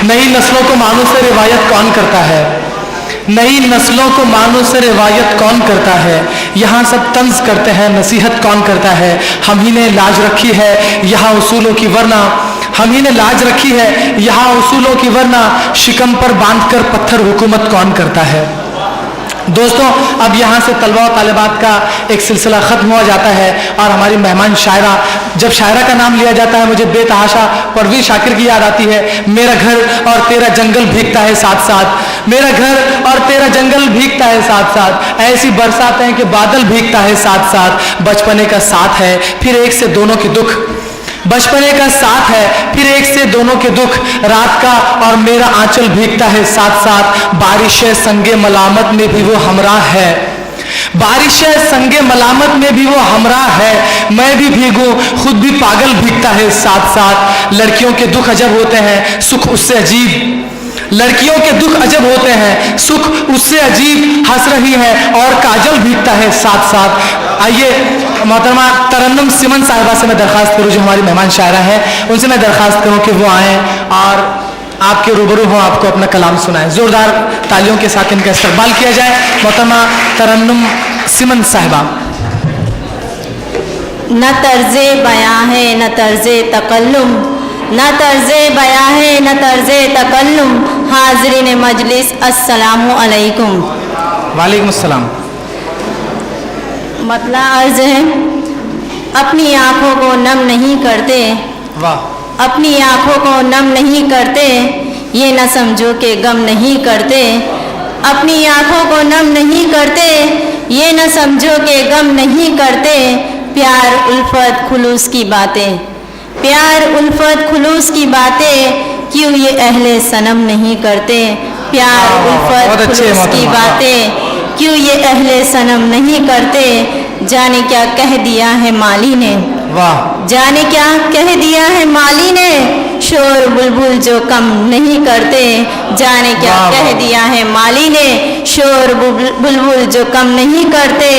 नई नस्लों को मानों से रिवायत कौन करता है? नई नस्लों को मानों से रिवायत कौन करता है? यहाँ सब तंज करते हैं, नसीहत कौन करता है? हम ही ने लाज रखी है यहाँ उसूलों की, वरना हम ही ने लाज रखी है यहाँ उसूलों की, वरना शिकम पर बांधकर पत्थर हुकूमत कौन करता है? दोस्तों, अब यहाँ से तलबा और तालिबात का एक सिलसिला ख़त्म हो जाता है और हमारी मेहमान शायरा, जब शायरा का नाम लिया जाता है मुझे बेतहाशा परवीन शाकिर की याद आती है। मेरा घर और तेरा जंगल भीगता है साथ साथ, मेरा घर और तेरा जंगल भीगता है साथ साथ, ऐसी बरसात है कि बादल भीगता है साथ साथ। बचपने का साथ है फिर एक से दोनों के दुख, बचपने का साथ है फिर एक से दोनों के दुख, रात का और मेरा आंचल भीगता है साथ साथ। बारिशें संगे मलामत में भी वो हमराह है, बारिशें संगे मलामत में भी वो हमराह है। मैं भी भीगूं खुद भी पागल भीगता है साथ साथ। लड़कियों के दुख अजब होते हैं सुख उससे अजीब, लड़कियों के दुख अजब होते हैं सुख उससे अजीब। हंस रही है और काजल भीगता है साथ साथ। आइए मोहतरमा तरन्नुम सिमन साहिबा से मैं दरख्वास्त करूँ, जो हमारी मेहमान शायरा है, उनसे मैं दरख्वास्त करूँ कि वो आएँ और आपके रूबरू हों, आपको अपना कलाम सुनाएं। ज़ोरदार तालियों के साथ इनका इस्तकबाल किया जाए। मोहतरमा तरन्नुम सिमन साहिबा। न तर्ज़े बयां है न तर्ज़े तकल्लुम, न तर्ज़े बयां है न तर्ज़े तकल्लुम। हाज़रीन मजलिस अस्सलामु अलैकुम। वालेकुम अस्सलाम। मतला अर्ज है, अपनी आँखों को नम नहीं करते, वाह, अपनी आँखों को नम नहीं करते, ये न समझो कि गम नहीं करते। अपनी आँखों को नम नहीं करते, ये न समझो कि गम नहीं करते। प्यार उल्फत खुलूस की बातें, प्यार उल्फत खुलूस की बातें, क्यों ये अहले सनम नहीं करते। प्यार उल्फत खुलूस की बातें, क्यों ये अहले सनम नहीं करते। जाने क्या कह दिया है माली ने, वाह, जाने क्या कह दिया है माली ने, शोर बुलबुल जो कम नहीं करते। जाने क्या कह दिया है माली ने, शोर बुलबुल जो कम नहीं करते।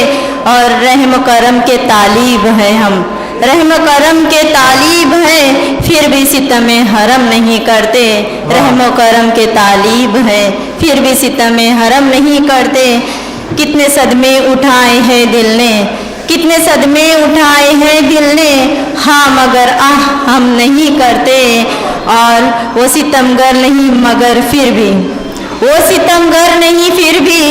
और रहम करम के तालीब है हम, रहम करम के तालीब है, फिर भी सितम हरम नहीं करते। रहम करम के तालीब है, फिर भी सितम हरम नहीं करते। कितने सदमे उठाए हैं दिल ने, कितने सदमे उठाए हैं दिल ने, हाँ मगर आह हम नहीं करते। और वो सितमगर नहीं मगर फिर भी, वो सितमगर नहीं फिर भी,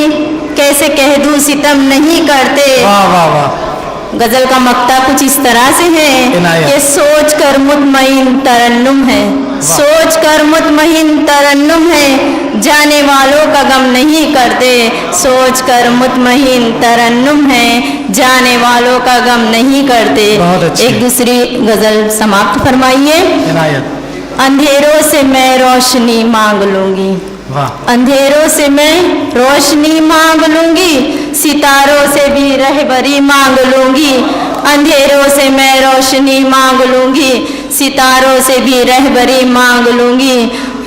कैसे कह दूँ सितम नहीं करते। वाह वाह वाह। गजल का मक्ता कुछ इस तरह से है कि सोच कर मुतमईन तरन्नुम है, सोच कर मुतमईन तरन्नुम है, जाने वालों का गम नहीं करते। सोच कर मुतमईन तरन्नुम है, जाने वालों का गम नहीं करते। एक दूसरी गजल समाप्त फरमाइए। अंधेरों से मैं रोशनी मांग लूंगी, अंधेरों से मैं रोशनी मांग लूंगी, सितारों से भी रहबरी मांग लूंगी। अंधेरों से मैं रोशनी मांग लूंगी, सितारों से भी रहबरी मांग लूंगी।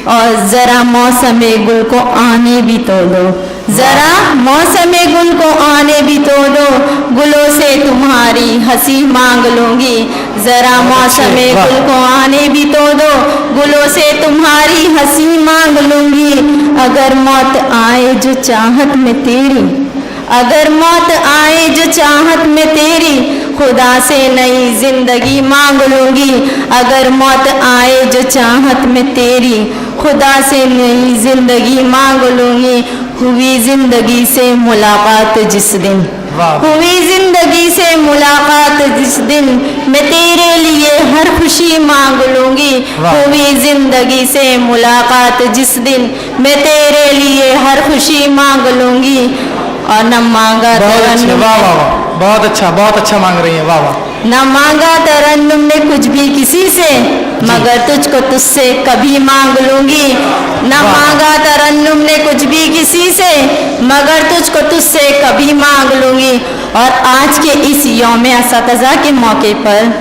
और ज़रा मौसम गुल को आने भी तो दो, ज़रा मौसम गुल को आने भी तो दो, गुलों से तुम्हारी हंसी मांग लूंगी। ज़रा मौसम गुल को आने भी तो दो, गुलों से तुम्हारी हंसी मांग लूंगी। अगर मौत आए जो चाहत में तेरी, अगर मौत आए जो चाहत में तेरी, खुदा से नई जिंदगी मांग लूंगी। अगर मौत आए जो चाहत में तेरी, खुदा से नई जिंदगी मांग लूंगी। हुई जिंदगी से मुलाकात जिस दिन, हुई जिंदगी से मुलाकात जिस दिन, मैं तेरे लिए हर खुशी मांग लूंगी। हुई जिंदगी से मुलाकात जिस दिन, मैं तेरे लिए हर खुशी मांग लूंगी। और न मांगा तरन्नुम, बहुत अच्छा मांग रही है, वाह वाह। न मांगा तरन्नुम ने कुछ भी किसी से, मगर तुझको तुझसे कभी मांग लूंगी। न मांगा तरन्नुम ने कुछ भी किसी से, मगर तुझको तुझसे कभी मांग लूंगी। और आज के इस यौम असातिज़ा के मौके पर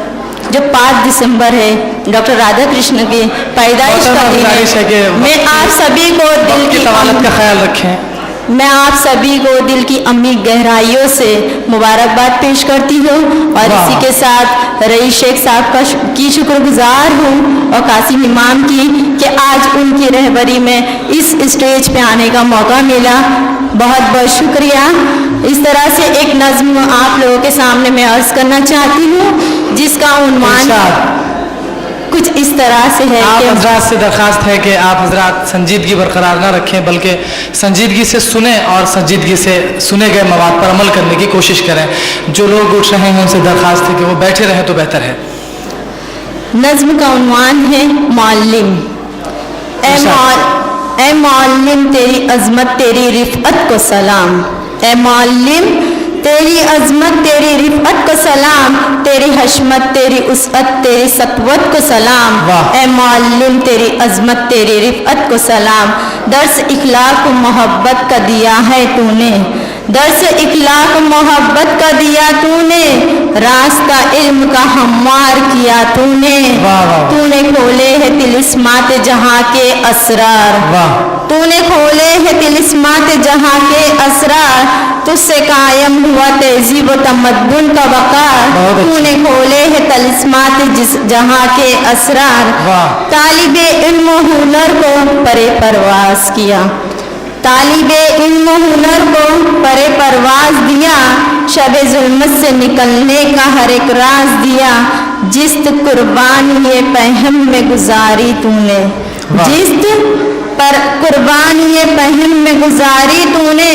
जो 5 दिसंबर है, डॉक्टर राधा कृष्ण की पैदाइश का दिन है, मैं आप सभी को दिल की तवालत का ख्याल रखें। मैं आप सभी को दिल की अम्मी गहराइयों से मुबारकबाद पेश करती हूँ। और इसी के साथ रईस शेख साहब की शुक्रगुजार हूँ और कासिम इमाम की कि आज उनकी रहबरी में इस स्टेज पे आने का मौका मिला। बहुत बहुत शुक्रिया। इस तरह से एक नज्म आप लोगों के सामने मैं अर्ज करना चाहती हूँ जिसका उन्वान कुछ इस तरह से है आप कि हजरात से दरख्वास्त है कि आप हजरात संजीदगी बरकरार ना रखें, बल्कि संजीदगी से सुने और संजीदगी से सुने गए मवाद पर अमल करने की कोशिश करें। जो लोग उठ रहे हैं उनसे दरख्वास्त है कि वो बैठे रहें तो बेहतर है। नज्म का उन्वान है मौल्लिम। ए मौल्लिम तेरी अजमत तेरी रिफ़अत को सलाम। ए मौल्लिम तेरी अजमत तेरी रिफ़अत को सलाम, तेरी हशमत तेरी उसअत तेरी सतवत को सलाम। ए मौल्लिम तेरी अजमत तेरी रिफ़अत को सलाम। दर्स इखलाक मोहब्बत का दिया है तूने, दर्स इखलाक मोहब्बत का दिया तूने, रास्ता इल्म का हमवार किया तूने। तूने खोले है तिलिस्मात जहाँ के असरार, तूने खोले है तिलिस्मात जहाँ के असरार, तुझसे कायम हुआ तहजीब व तमद्दुन का वक़ार। तूने खोले है तलिस्मात जहाँ के असरार, तालिबे इल्म हुनर को परे परवास किया, तालिबे इल्म हुनर को परे परवाज दिया, शबे जुल्मत से निकलने का हर एक राज दिया। जिस्त कुर्बान ये पहम में गुजारी तूने, जिस्त पर कुर्बान ये पहम में गुजारी तूने,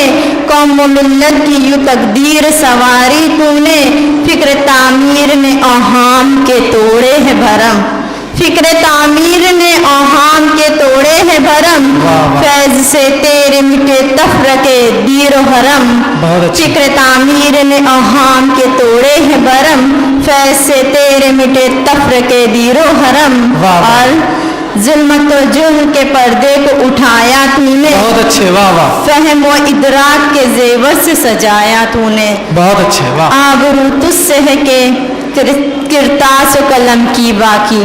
कौम व मिल्लत की यूं तकदीर सवारी तूने। फिक्र तामीर ने औहाम के तोड़े है भरम, फिक्र तामीर ने औहाम के तोड़े है भरम, फैज से तेरे मिटे तफ्र के दीर हरम। फिक्र तामीर ने औहाम के तोड़े है भरम, फैज से तेरे मिटे तफ्र के दीरो हरम। और जुल्मत और जुल्म के पर्दे को उठाया तूने, बहुत अच्छे, वाह वाह। फहम व इदराक के जेवर से सजाया तूने, बहुत अच्छे, वाह। आबरू तुझसे है के किरतास व कलम की बाकी,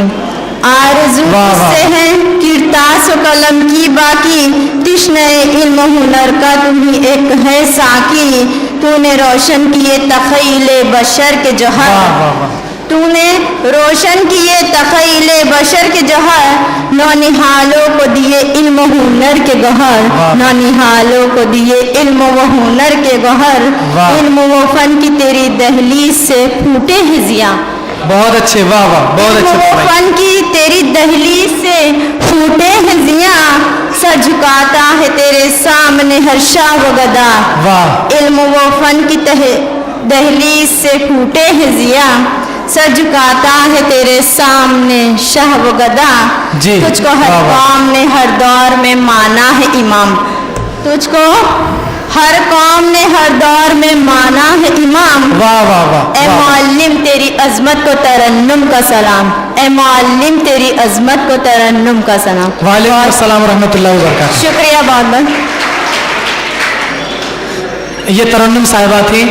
आरज़ू तुझसे है किरतास व कलम की बाकी, तिश्ने इल्म हुनर का तुम्ही एक है साकी। तूने रोशन किए तख़य्युल बशर के जौहर, तूने रोशन किए तख़य्युल बशर के जौहर, नौनिहालों को दिए इल्म हुनर के गौहर, नौनिहालों को दिए इल्म व हुनर के गौहर। इल्म व फन की तेरी दहलीज से फूटे हैं ज़िया, बहुत अच्छे, वाह वाह, बहुत अच्छे। इल्म व फन की तेरी दहलीज से फूटे हैं ज़िया, सर झुकाता है तेरे सामने हर शाह व गदा। इल्म व फन की दहलीज से फूटे हैं ज़िया, सर झुकाता है तेरे सामने शाह व गदा। तुझको हर कौम ने हर दौर में माना है इमाम, तुझको हर कौम ने हर दौर में माना है इमाम। वाह वाह वाह। ए मौल्लिम तेरी अजमत को तरन्नुम का सलाम, ए मौल्लिम तेरी अजमत को तरन्नुम का सलाम। वालेकुम अस्सलाम रहमतुल्लाहि व बरकातहू। शुक्रिया बहुत बहुत। ये तरन्नुम साहिबा थी।